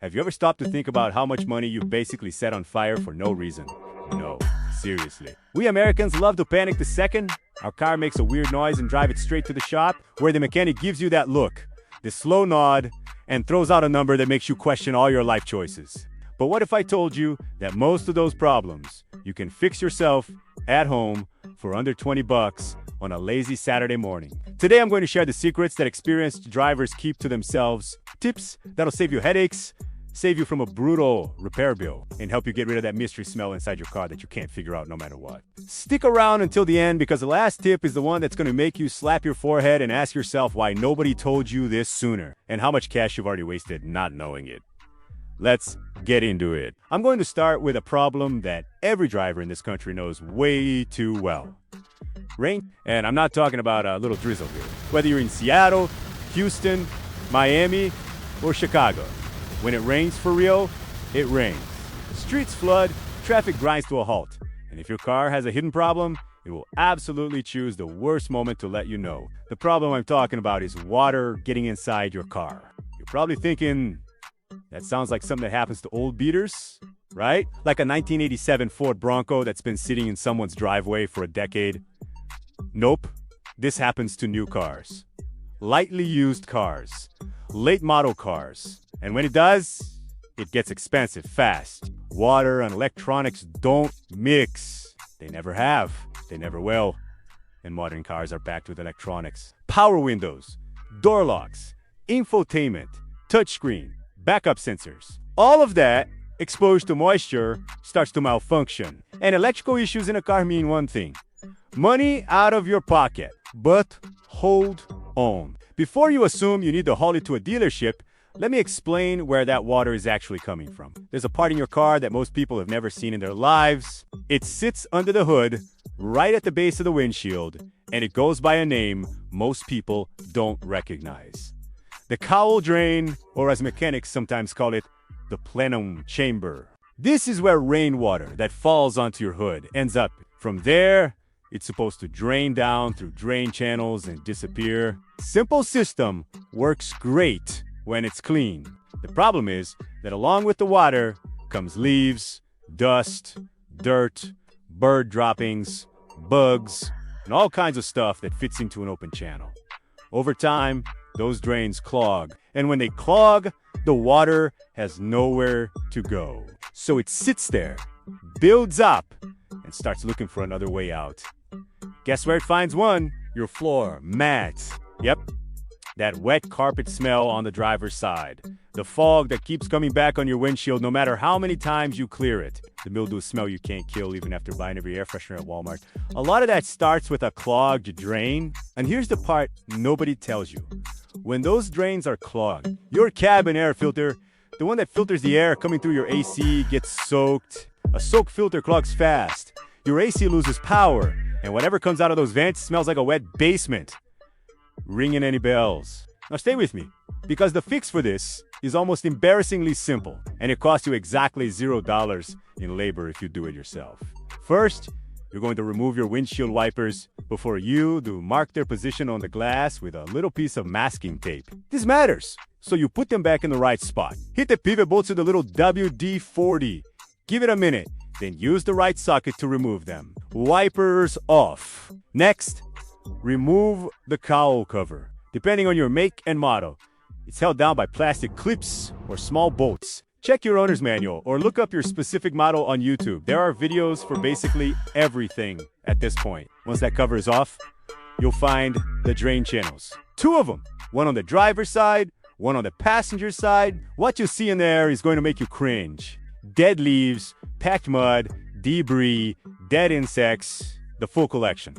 Have you ever stopped to think about how much money you've basically set on fire for no reason? No, seriously. We Americans love to panic the second our car makes a weird noise and drive it straight to the shop, where the mechanic gives you that look, this slow nod, and throws out a number that makes you question all your life choices. But what if I told you that most of those problems you can fix yourself at home for under 20 bucks on a lazy Saturday morning? Today I'm going to share the secrets that experienced drivers keep to themselves, tips that'll save you headaches, save you from a brutal repair bill, and help you get rid of that mystery smell inside your car that you can't figure out no matter what. Stick around until the end, because the last tip is the one that's going to make you slap your forehead and ask yourself why nobody told you this sooner, and how much cash you've already wasted not knowing it. Let's get into it. I'm going to start with a problem that every driver in this country knows way too well. Rain, and I'm not talking about a little drizzle here. Whether you're in Seattle, Houston, Miami, or Chicago, when it rains for real, it rains. Streets flood, traffic grinds to a halt. And if your car has a hidden problem, it will absolutely choose the worst moment to let you know. The problem I'm talking about is water getting inside your car. You're probably thinking, that sounds like something that happens to old beaters, right? Like a 1987 Ford Bronco that's been sitting in someone's driveway for a decade. Nope, this happens to new cars. Lightly used cars. Late model cars. And when it does, it gets expensive fast. Water and electronics don't mix. They never have. They never will. And modern cars are packed with electronics. Power windows, door locks, infotainment, touchscreen, backup sensors. All of that, exposed to moisture, starts to malfunction. And electrical issues in a car mean one thing: money out of your pocket. But hold on. Before you assume you need to haul it to a dealership, let me explain where that water is actually coming from. There's a part in your car that most people have never seen in their lives. It sits under the hood, right at the base of the windshield, and it goes by a name most people don't recognize. The cowl drain, or as mechanics sometimes call it, the plenum chamber. This is where rainwater that falls onto your hood ends up. From there, it's supposed to drain down through drain channels and disappear. Simple system, works great when it's clean. The problem is that along with the water comes leaves, dust, dirt, bird droppings, bugs, and all kinds of stuff that fits into an open channel. Over time, those drains clog, and when they clog, the water has nowhere to go. So it sits there, builds up, and starts looking for another way out. Guess where it finds one? Your floor, mat. Yep, that wet carpet smell on the driver's side. The fog that keeps coming back on your windshield no matter how many times you clear it. The mildew smell you can't kill even after buying every air freshener at Walmart. A lot of that starts with a clogged drain. And here's the part nobody tells you. When those drains are clogged, your cabin air filter, the one that filters the air coming through your AC, gets soaked. A soaked filter clogs fast. Your AC loses power, and whatever comes out of those vents smells like a wet basement. Ringing any bells? Now stay with me, because the fix for this is almost embarrassingly simple, and it costs you exactly $0 in labor if you do it yourself. First, you're going to remove your windshield wipers before you do mark their position on the glass with a little piece of masking tape. This matters, so you put them back in the right spot. Hit the pivot bolts with a little WD-40. Give it a minute, then use the right socket to remove them. Wipers off. Next, remove the cowl cover. Depending on your make and model, it's held down by plastic clips or small bolts. Check your owner's manual or look up your specific model on YouTube. There are videos for basically everything at this point. Once that cover is off, you'll find the drain channels. Two of them, one on the driver's side, one on the passenger side. What you see in there is going to make you cringe. Dead leaves, packed mud, debris, dead insects, the full collection.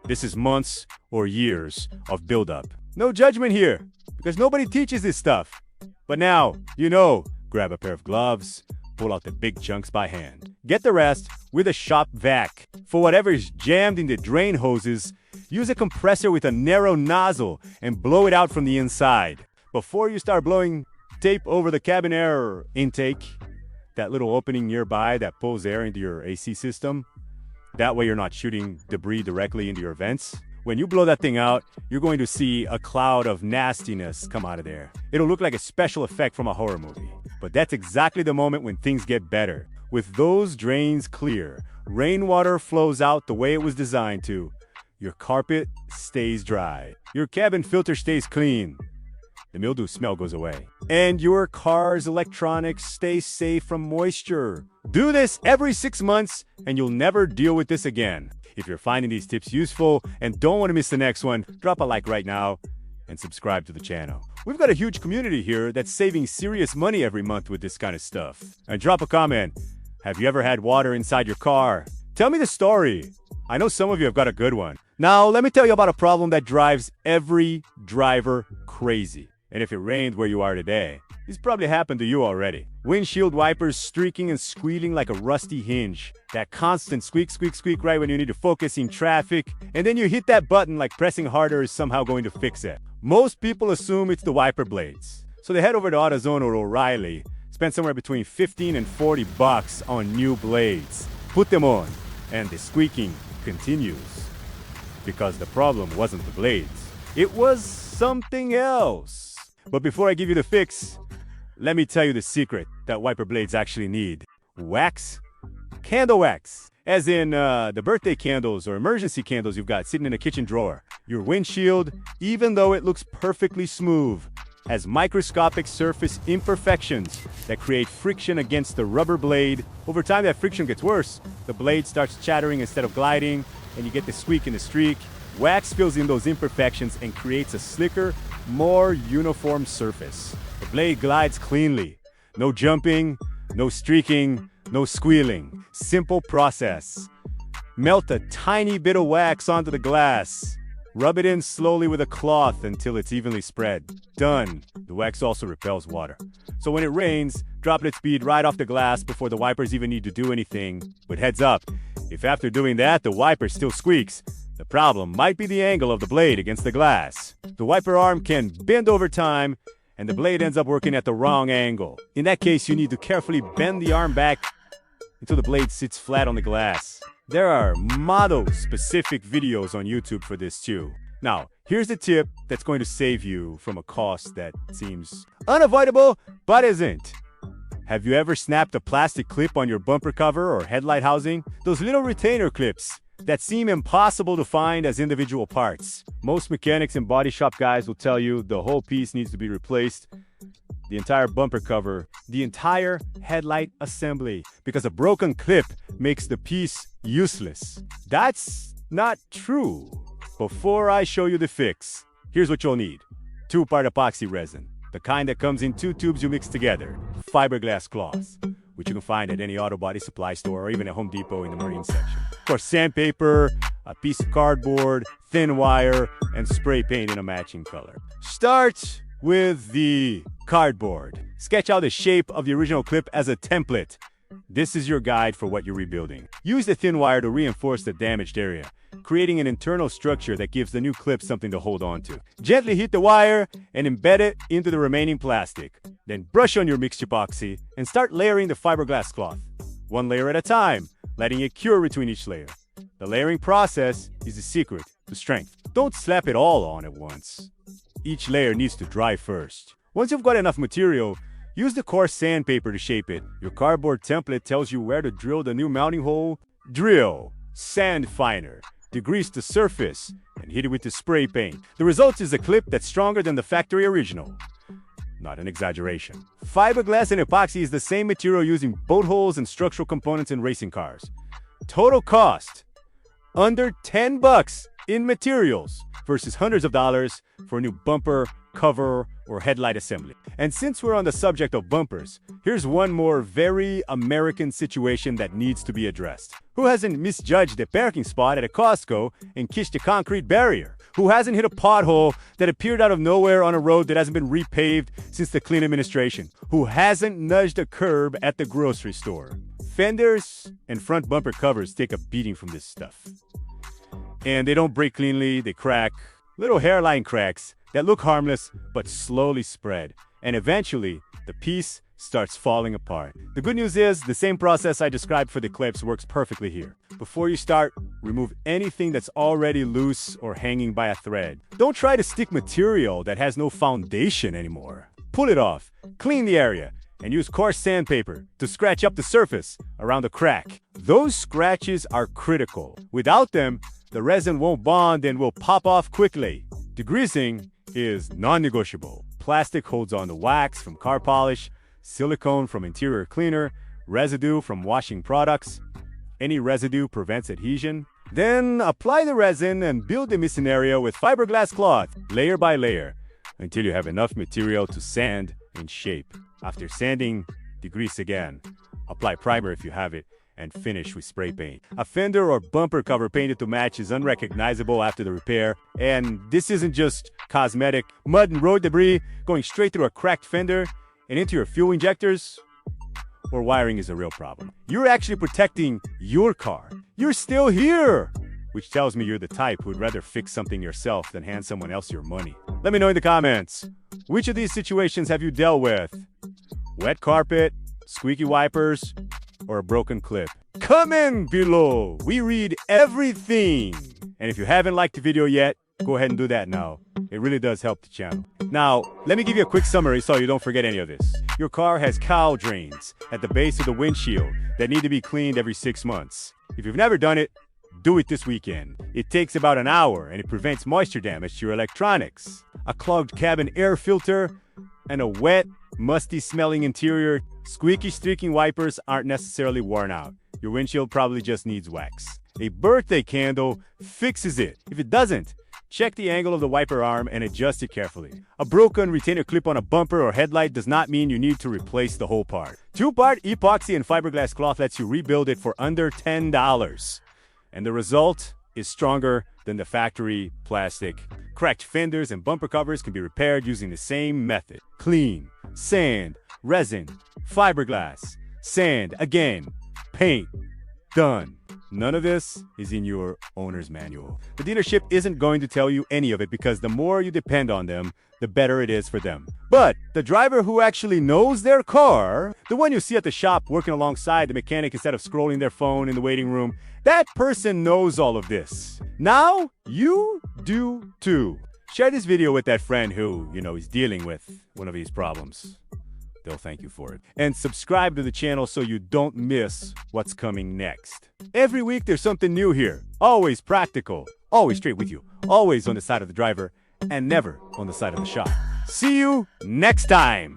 This is months or years of buildup. No judgment here, because nobody teaches this stuff. But now, you know, grab a pair of gloves, pull out the big chunks by hand. Get the rest with a shop vac. For whatever is jammed in the drain hoses, use a compressor with a narrow nozzle and blow it out from the inside. Before you start blowing tape over the cabin air intake, that little opening nearby that pulls air into your AC system, that way you're not shooting debris directly into your vents. When you blow that thing out, you're going to see a cloud of nastiness come out of there. It'll look like a special effect from a horror movie. But But that's exactly the moment when things get better. With those drains clear, rainwater flows out the way it was designed to. Your carpet stays dry. Your cabin filter stays clean. The mildew smell goes away. And your car's electronics stay safe from moisture. Do this every 6 months and you'll never deal with this again. If you're finding these tips useful and don't want to miss the next one, drop a like right now and subscribe to the channel. We've got a huge community here that's saving serious money every month with this kind of stuff. And drop a comment. Have you ever had water inside your car? Tell me the story. I know some of you have got a good one. Now, let me tell you about a problem that drives every driver crazy. And if it rained where you are today, this probably happened to you already. Windshield wipers streaking and squealing like a rusty hinge. That constant squeak, squeak, squeak right when you need to focus in traffic. And then you hit that button like pressing harder is somehow going to fix it. Most people assume it's the wiper blades. So they head over to AutoZone or O'Reilly, spend somewhere between $15 and $40 on new blades. Put them on, and the squeaking continues. Because the problem wasn't the blades. It was something else. But before I give you the fix, let me tell you the secret that wiper blades actually need. Wax? Candle wax. As in the birthday candles or emergency candles you've got sitting in a kitchen drawer. Your windshield, even though it looks perfectly smooth, has microscopic surface imperfections that create friction against the rubber blade. Over time, that friction gets worse. The blade starts chattering instead of gliding, and you get the squeak and the streak. Wax fills in those imperfections and creates a slicker, more uniform surface. The blade glides cleanly. No jumping, no streaking, no squealing. Simple process. Melt a tiny bit of wax onto the glass. Rub it in slowly with a cloth until it's evenly spread. Done. The wax also repels water. So when it rains, droplet speed right off the glass before the wipers even need to do anything. But heads up, if after doing that the wiper still squeaks, the problem might be the angle of the blade against the glass. The wiper arm can bend over time, and the blade ends up working at the wrong angle. In that case, you need to carefully bend the arm back until the blade sits flat on the glass. There are model-specific videos on YouTube for this too. Now, here's the tip that's going to save you from a cost that seems unavoidable, but isn't. Have you ever snapped a plastic clip on your bumper cover or headlight housing? Those little retainer clips that seem impossible to find as individual parts. Most mechanics and body shop guys will tell you the whole piece needs to be replaced. The entire bumper cover, the entire headlight assembly, because a broken clip makes the piece useless. That's not true. Before I show you the fix, here's what you'll need. 2-part epoxy resin, the kind that comes in 2 tubes you mix together. Fiberglass cloths, which you can find at any auto body supply store or even at Home Depot in the marine section. Of course, sandpaper, a piece of cardboard, thin wire, and spray paint in a matching color. Start with the cardboard. Sketch out the shape of the original clip as a template. This is your guide for what you're rebuilding. Use the thin wire to reinforce the damaged area, creating an internal structure that gives the new clip something to hold on to. Gently heat the wire and embed it into the remaining plastic. Then brush on your mixed epoxy and start layering the fiberglass cloth, 1 layer at a time, letting it cure between each layer. The layering process is the secret to strength. Don't slap it all on at once. Each layer needs to dry first. Once you've got enough material, use the coarse sandpaper to shape it. Your cardboard template tells you where to drill the new mounting hole. Drill, sand finer, degrease the surface, and hit it with the spray paint. The result is a clip that's stronger than the factory original. Not an exaggeration. Fiberglass and epoxy is the same material used in boat holes and structural components in racing cars. Total cost, under $10 in materials versus hundreds of dollars for a new bumper, cover, or headlight assembly. And since we're on the subject of bumpers, here's one more very American situation that needs to be addressed. Who hasn't misjudged a parking spot at a Costco and kissed a concrete barrier? Who hasn't hit a pothole that appeared out of nowhere on a road that hasn't been repaved since the Clinton administration? Who hasn't nudged a curb at the grocery store? Fenders and front bumper covers take a beating from this stuff. And they don't break cleanly, they crack. Little hairline cracks that look harmless but slowly spread. And eventually, the piece starts falling apart. The good news is, the same process I described for the clips works perfectly here. Before you start, remove anything that's already loose or hanging by a thread. Don't try to stick material that has no foundation anymore. Pull it off, clean the area, and use coarse sandpaper to scratch up the surface around the crack. Those scratches are critical. Without them, the resin won't bond and will pop off quickly. Degreasing is non-negotiable. Plastic holds on to wax from car polish, silicone from interior cleaner, residue from washing products. Any residue prevents adhesion. Then apply the resin and build the missing area with fiberglass cloth, layer by layer, until you have enough material to sand and shape. After sanding, degrease again. Apply primer if you have it, and finish with spray paint. A fender or bumper cover painted to match is unrecognizable after the repair, and this isn't just cosmetic. Mud and road debris going straight through a cracked fender and into your fuel injectors or wiring is a real problem. You're actually protecting your car. You're still here, which tells me you're the type who'd rather fix something yourself than hand someone else your money. Let me know in the comments, which of these situations have you dealt with? Wet carpet, squeaky wipers, or a broken clip? Comment below. We read everything. And if you haven't liked the video yet, go ahead and do that now. It really does help the channel. Now, let me give you a quick summary so you don't forget any of this. Your car has cowl drains at the base of the windshield that need to be cleaned every 6 months. If you've never done it, do it this weekend. It takes about an hour and it prevents moisture damage to your electronics. A clogged cabin air filter and a wet, musty smelling interior. Squeaky, streaking wipers aren't necessarily worn out. Your windshield probably just needs wax. A birthday candle fixes it. If it doesn't, check the angle of the wiper arm and adjust it carefully. A broken retainer clip on a bumper or headlight does not mean you need to replace the whole part. 2-part epoxy and fiberglass cloth lets you rebuild it for under $10. And the result is stronger than the factory plastic. Cracked fenders and bumper covers can be repaired using the same method. Clean, sand, resin, fiberglass, sand, again, paint, done. None of this is in your owner's manual. The dealership isn't going to tell you any of it because the more you depend on them, the better it is for them. But the driver who actually knows their car, the one you see at the shop working alongside the mechanic instead of scrolling their phone in the waiting room, that person knows all of this. Now, you do too. Share this video with that friend who, is dealing with one of these problems. They'll thank you for it. And subscribe to the channel so you don't miss what's coming next. Every week there's something new here. Always practical, always straight with you, always on the side of the driver, and never on the side of the shop. See you next time.